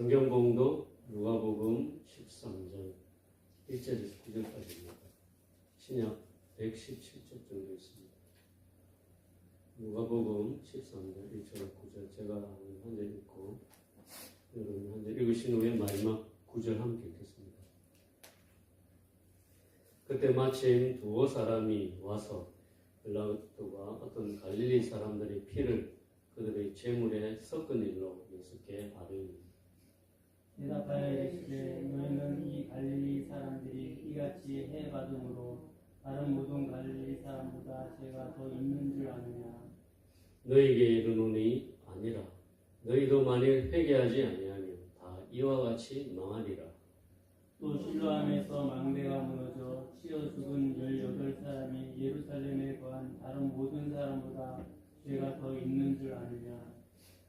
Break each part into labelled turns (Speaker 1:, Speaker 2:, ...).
Speaker 1: 성경 봉독 누가복음 13장 1절에서 9절까지입니다. 신약 117쪽 정도 있습니다. 누가복음 13장 1절에서 9절 제가 한 절 읽고 여러분 한 절 읽으신 후에 마지막 9절 함께 읽겠습니다. 그때 마침 두어 사람이 와서 빌라도가 어떤 갈릴리 사람들의 피를 그들의 제물에 섞은 일로 예수께 아뢰니
Speaker 2: 대답하여 이르시되 너희는 이 갈릴리 사람들이 이같이 해받음으로 다른 모든 갈릴리 사람보다 죄가 더 있는 줄 아느냐.
Speaker 1: 너희에게 이르노니 아니라 너희도 만일 회개하지 아니하면 다 이와 같이 망하리라.
Speaker 2: 또 실로암에서 망대가 무너져 치여 죽은 18사람이 예루살렘에 거한 다른 모든 사람보다 죄가 더 있는 줄 아느냐.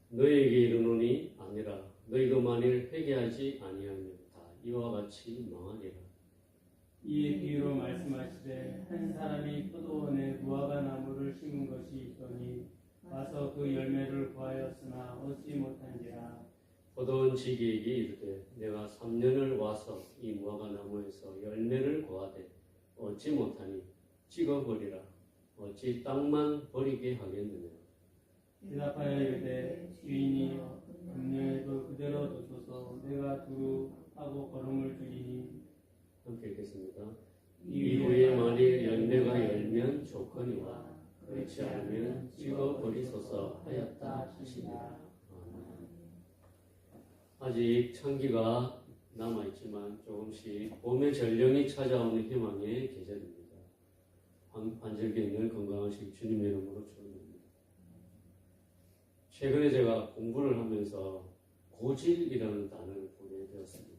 Speaker 1: 너희에게 이르노니 아니라 너희도 만일 회개하지 아니하면 다 이와 같이 망하리라.
Speaker 2: 이에 비유로 말씀하시되 한 사람이 포도원에 무화과 나무를 심은 것이 있더니 와서 그 열매를 구하였으나 얻지 못한지라.
Speaker 1: 포도원 지기에게 이르되 내가 3년을 와서 이 무화과 나무에서 열매를 구하되 얻지 못하니 찍어버리라. 어찌 땅만 버리게 하겠느냐.
Speaker 2: 대답하여 이르되 주인이여 금년에도 그대로 두소서. 내가 두루 하고 걸음을 주리니.
Speaker 1: 함께 읽겠습니다. 이후에 만일 열매가 열면 좋거니와 그렇지 않으면 찍어버리소서 하였다 하시니라. 아직 찬기가 남아있지만 조금씩 봄의 전령이 찾아오는 희망의 계절입니다. 환절기에 늘 건강하시기 주님의 이름으로 축원드립니다. 최근에 제가 공부를 하면서 고질이라는 단어를 보게 되었습니다.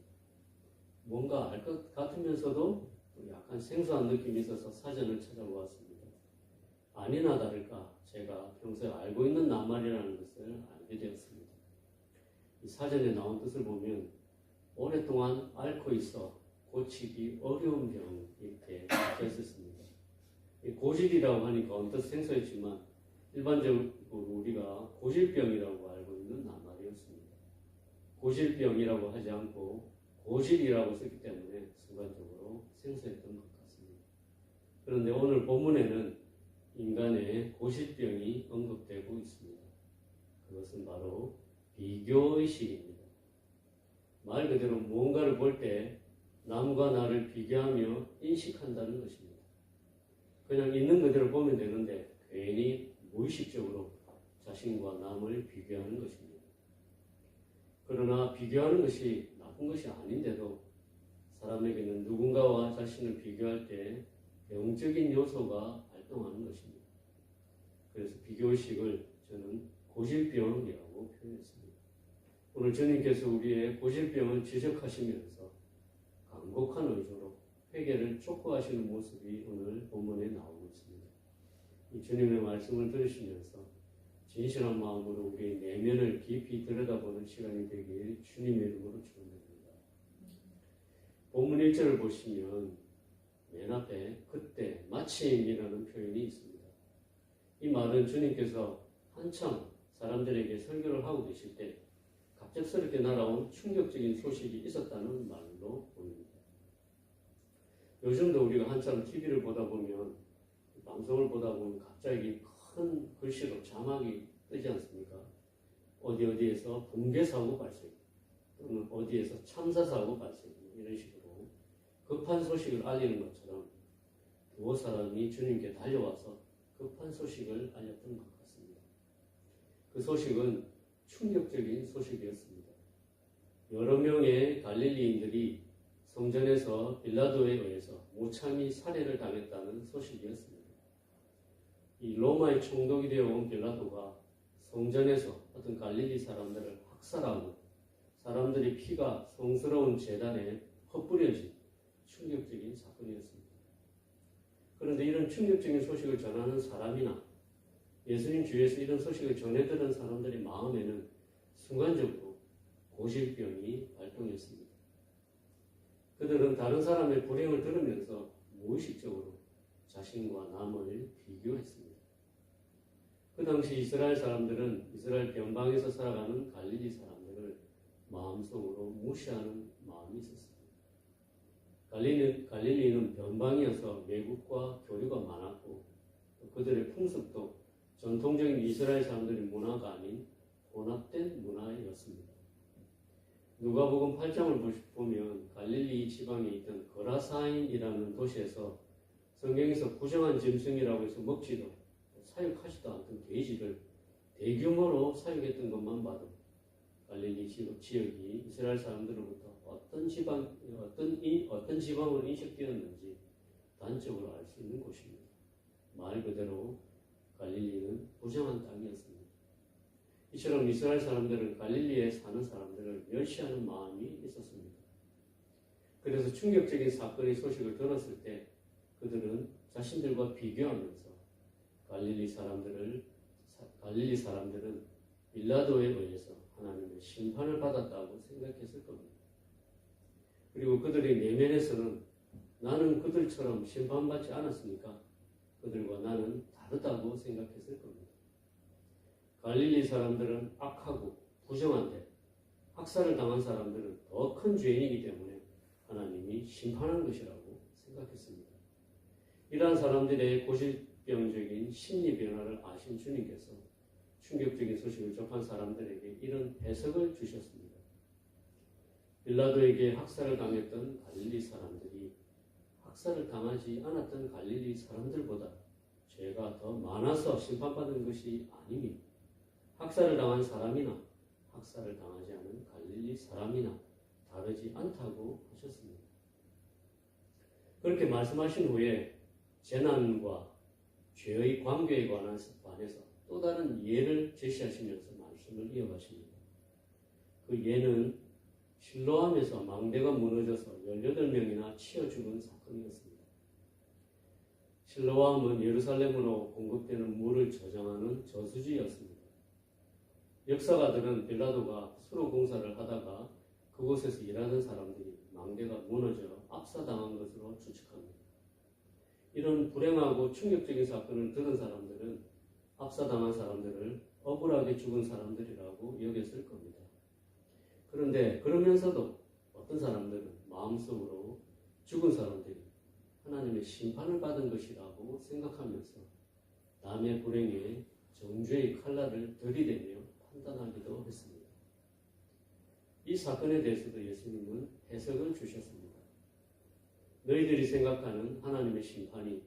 Speaker 1: 뭔가 알 것 같으면서도 약간 생소한 느낌이 있어서 사전을 찾아보았습니다. 아니나 다를까 제가 평소에 알고 있는 낱말이라는 것을 알게 되었습니다. 이 사전에 나온 뜻을 보면 오랫동안 앓고 있어 고치기 어려운 병 이렇게 적혀있었습니다. 고질이라고 하니까 언뜻 생소했지만 일반적으로 우리가 고질병이라고 알고 있는 낱말이었습니다. 고질병이라고 하지 않고 고질이라고 썼기 때문에 순간적으로 생소했던 것 같습니다. 그런데 오늘 본문에는 인간의 고질병이 언급되고 있습니다. 그것은 바로 비교의식입니다. 말 그대로 무언가를 볼 때 남과 나를 비교하며 인식한다는 것입니다. 그냥 있는 그대로 보면 되는데 괜히 무의식적으로 자신과 남을 비교하는 것입니다. 그러나 비교하는 것이 나쁜 것이 아닌데도 사람에게는 누군가와 자신을 비교할 때 영적인 요소가 발동하는 것입니다. 그래서 비교의식을 저는 고질병이라고 표현했습니다. 오늘 주님께서 우리의 고질병을 지적하시면서 간곡한 의도로 회개를 촉구하시는 모습이 오늘 본문에 나오고 있습니다. 이 주님의 말씀을 들으시면서 진실한 마음으로 우리의 내면을 깊이 들여다보는 시간이 되길 주님의 이름으로 축원드립니다. 본문 1절을 보시면 맨 앞에 그때 마침이라는 표현이 있습니다. 이 말은 주님께서 한참 사람들에게 설교를 하고 계실 때 갑작스럽게 날아온 충격적인 소식이 있었다는 말로 보입니다. 요즘도 우리가 한참 TV를 보다 보면 방송을 보다 보면 갑자기 큰 글씨로 자막이 뜨지 않습니까? 어디에서 붕괴 사고 발생 또는 어디에서 참사 사고 발생 이런 식으로 급한 소식을 알리는 것처럼 두어 사람이 주님께 달려와서 급한 소식을 알렸던 것 같습니다. 그 소식은 충격적인 소식이었습니다. 여러 명의 갈릴리인들이 성전에서 빌라도에 의해서 무참히 살해를 당했다는 소식이었습니다. 이 로마의 총독이 되어온 빌라도가 성전에서 어떤 갈릴리 사람들을 학살하고 사람들의 피가 성스러운 제단에 헛뿌려진 충격적인 사건이었습니다. 그런데 이런 충격적인 소식을 전하는 사람이나 예수님 주위에서 이런 소식을 전해들은 사람들의 마음에는 순간적으로 고질병이 발동했습니다. 그들은 다른 사람의 불행을 들으면서 무의식적으로 자신과 남을 비교했습니다. 그 당시 이스라엘 사람들은 이스라엘 변방에서 살아가는 갈릴리 사람들을 마음속으로 무시하는 마음이 있었습니다. 갈릴리는 변방이어서 외국과 교류가 많았고 그들의 풍습도 전통적인 이스라엘 사람들의 문화가 아닌 혼합된 문화였습니다. 누가복음 8장을 보면 갈릴리 지방에 있던 거라사인이라는 도시에서 성경에서 부정한 짐승이라고 해서 먹지도 사육하지도 않던 돼지를 대규모로 사육했던 것만 봐도 갈릴리 지역이 이스라엘 사람들로부터 어떤 지방으로 인식되었는지 단적으로 알 수 있는 곳입니다. 말 그대로 갈릴리는 부정한 땅이었습니다. 이처럼 이스라엘 사람들은 갈릴리에 사는 사람들을 멸시하는 마음이 있었습니다. 그래서 충격적인 사건의 소식을 들었을 때 그들은 자신들과 비교하면서 갈릴리 사람들은 빌라도에 의해서 하나님의 심판을 받았다고 생각했을 겁니다. 그리고 그들의 내면에서는 나는 그들처럼 심판받지 않았으니까 그들과 나는 다르다고 생각했을 겁니다. 갈릴리 사람들은 악하고 부정한데 학살을 당한 사람들은 더 큰 죄인이기 때문에 하나님이 심판한 것이라고 생각했습니다. 이러한 사람들의 고질병적인 심리 변화를 아신 주님께서 충격적인 소식을 접한 사람들에게 이런 해석을 주셨습니다. 빌라도에게 학살을 당했던 갈릴리 사람들이 학살을 당하지 않았던 갈릴리 사람들보다 죄가 더 많아서 심판받은 것이 아니니 학살을 당한 사람이나 학살을 당하지 않은 갈릴리 사람이나 다르지 않다고 하셨습니다. 그렇게 말씀하신 후에 재난과 죄의 관계에 관해서 또 다른 예를 제시하시면서 말씀을 이어가십니다. 그 예는 실로암에서 망대가 무너져서 18명이나 치여 죽은 사건이었습니다. 실로암은 예루살렘으로 공급되는 물을 저장하는 저수지였습니다. 역사가들은 빌라도가 수로 공사를 하다가 그곳에서 일하는 사람들이 망대가 무너져 압사당한 것으로 추측합니다. 이런 불행하고 충격적인 사건을 들은 사람들은 압사당한 사람들을 억울하게 죽은 사람들이라고 여겼을 겁니다. 그런데 그러면서도 어떤 사람들은 마음속으로 죽은 사람들이 하나님의 심판을 받은 것이라고 생각하면서 남의 불행에 정죄의 칼날을 들이대며 판단하기도 했습니다. 이 사건에 대해서도 예수님은 해석을 주셨습니다. 너희들이 생각하는 하나님의 심판이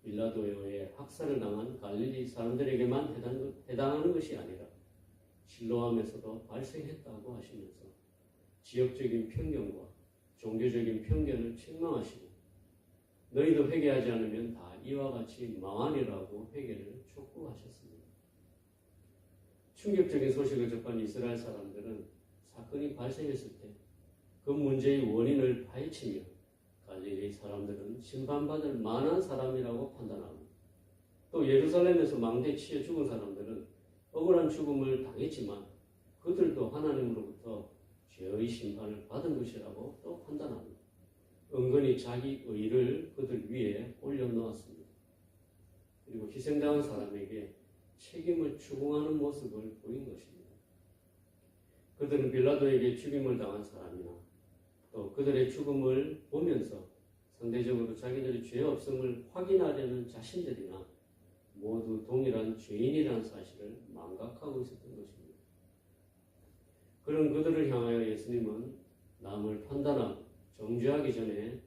Speaker 1: 빌라도에 의해 학살을 당한 갈릴리 사람들에게만 해당하는 것이 아니라 실로암에서도 발생했다고 하시면서 지역적인 편견과 종교적인 편견을 책망하시고 너희도 회개하지 않으면 다 이와 같이 망하리라고 회개를 촉구하셨습니다. 충격적인 소식을 접한 이스라엘 사람들은 사건이 발생했을 때 그 문제의 원인을 파헤치며 갈릴리 사람들은 심판받을 만한 사람이라고 판단하고 또 예루살렘에서 망대에 치여 죽은 사람들은 억울한 죽음을 당했지만 그들도 하나님으로부터 죄의 심판을 받은 것이라고 또 판단합니다. 은근히 자기 의를 그들 위에 올려놓았습니다. 그리고 희생당한 사람에게 책임을 추궁하는 모습을 보인 것입니다. 그들은 빌라도에게 죽임을 당한 사람이나 또 그들의 죽음을 보면서 상대적으로 자기들의 죄 없음을 확인하려는 자신들이나 모두 동일한 죄인이라는 사실을 망각하고 있었던 것입니다. 그런 그들을 향하여 예수님은 남을 판단하고 정죄하기 전에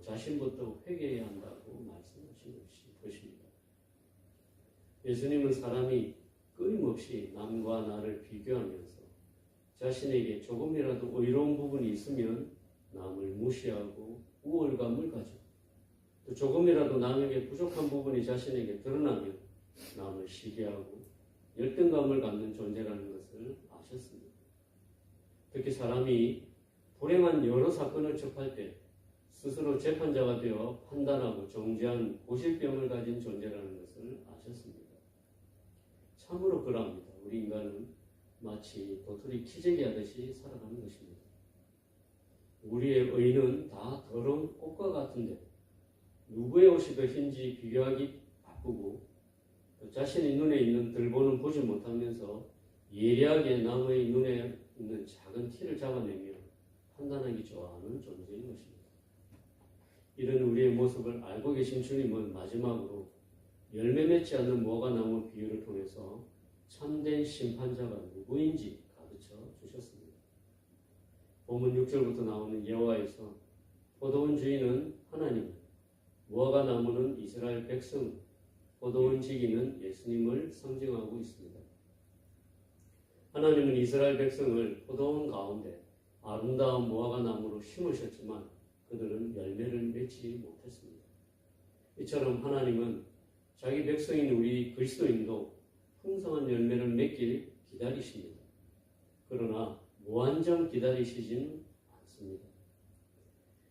Speaker 1: 자신부터 회개해야 한다고 말씀하신 것입니다. 예수님은 사람이 끊임없이 남과 나를 비교하면서 자신에게 조금이라도 의로운 부분이 있으면 남을 무시하고 우월감을 가지고 또 조금이라도 남에게 부족한 부분이 자신에게 드러나면 남을 시기하고 열등감을 갖는 존재라는 것을 아셨습니다. 특히 사람이 불행한 여러 사건을 접할 때 스스로 재판자가 되어 판단하고 정죄하는 고질병을 가진 존재라는 것을 아셨습니다. 참으로 그러합니다. 우리 인간은 마치 도토리 키재기 하듯이 살아가는 것입니다. 우리의 의는 다 더러운 옷과 같은데 누구의 옷이 더 흰지 비교하기 바쁘고 자신의 눈에 있는 들보는 보지 못하면서 예리하게 남의 눈에 있는 작은 티를 잡아내며 판단하기 좋아하는 존재인 것입니다. 이런 우리의 모습을 알고 계신 주님은 마지막으로 열매 맺지 않는 무화과나무 비유를 통해서 참된 심판자가 누구인지 가르쳐 주셨습니다. 본문 6절부터 나오는 여호와에서 포도원 주인은 하나님, 무화과나무는 이스라엘 백성, 포도원 지기는 예수님을 상징하고 있습니다. 하나님은 이스라엘 백성을 포도원 가운데 아름다운 무화과나무로 심으셨지만 그들은 열매를 맺지 못했습니다. 이처럼 하나님은 자기 백성인 우리 그리스도인도 풍성한 열매를 맺길 기다리십니다. 그러나 무한정 기다리시지는 않습니다.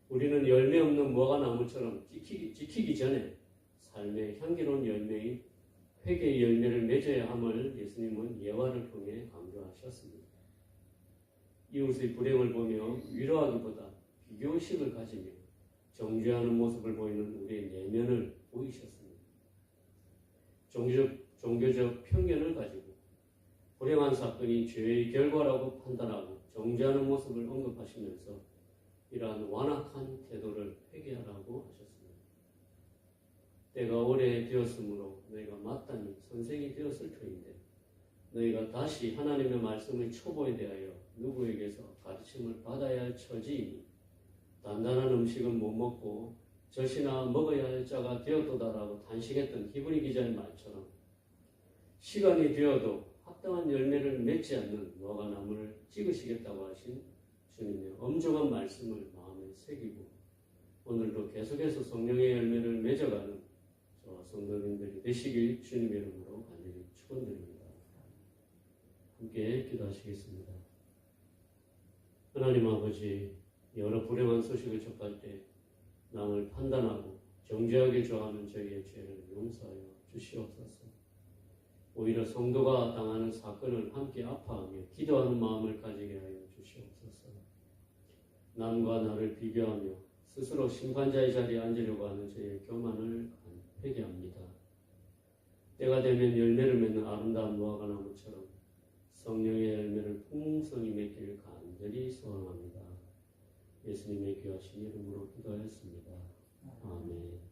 Speaker 1: 우리는 열매 없는 무화과나무처럼 지키기 전에 삶의 향기로운 열매인 회개의 열매를 맺어야 함을 예수님은 예화를 통해 강조하셨습니다. 이웃의 불행을 보며 위로하기보다 비교의식을 가지며 정죄하는 모습을 보이는 우리의 내면을 보이셨습니다. 종교적 편견을 가지고 불행한 사건이 죄의 결과라고 판단하고 정죄하는 모습을 언급하시면서 이러한 완악한 태도를 회개하라고 하셨습니다. 때가 오래되었으므로 너희가 마땅히 선생이 되었을 터인데 너희가 다시 하나님의 말씀의 초보에 대하여 누구에게서 가르침을 받아야 할 처지이니 단단한 음식은 못 먹고 젖이나 먹어야 할 자가 되었도다라고 단식했던 히브리 기자의 말처럼 시간이 되어도 합당한 열매를 맺지 않는 무화과나무를 찍으시겠다고 하신 주님의 엄중한 말씀을 마음에 새기고 오늘도 계속해서 성령의 열매를 맺어가는 저와 성도님들이 되시길 주님의 이름으로 간절히 축원드립니다. 함께 기도하시겠습니다. 하나님 아버지, 여러 불행한 소식을 접할 때 남을 판단하고 정죄하게 좋아하는 저희의 죄를 용서하여 주시옵소서. 오히려 성도가 당하는 사건을 함께 아파하며 기도하는 마음을 가지게 하여 주시옵소서. 남과 나를 비교하며 스스로 심판자의 자리에 앉으려고 하는 저희의 교만을 회개합니다. 때가 되면 열매를 맺는 아름다운 무화과나무처럼 성령의 열매를 풍성히 맺기를 간절히 소원합니다. 예수님의 귀하신 이름으로 기도하였습니다. 아멘.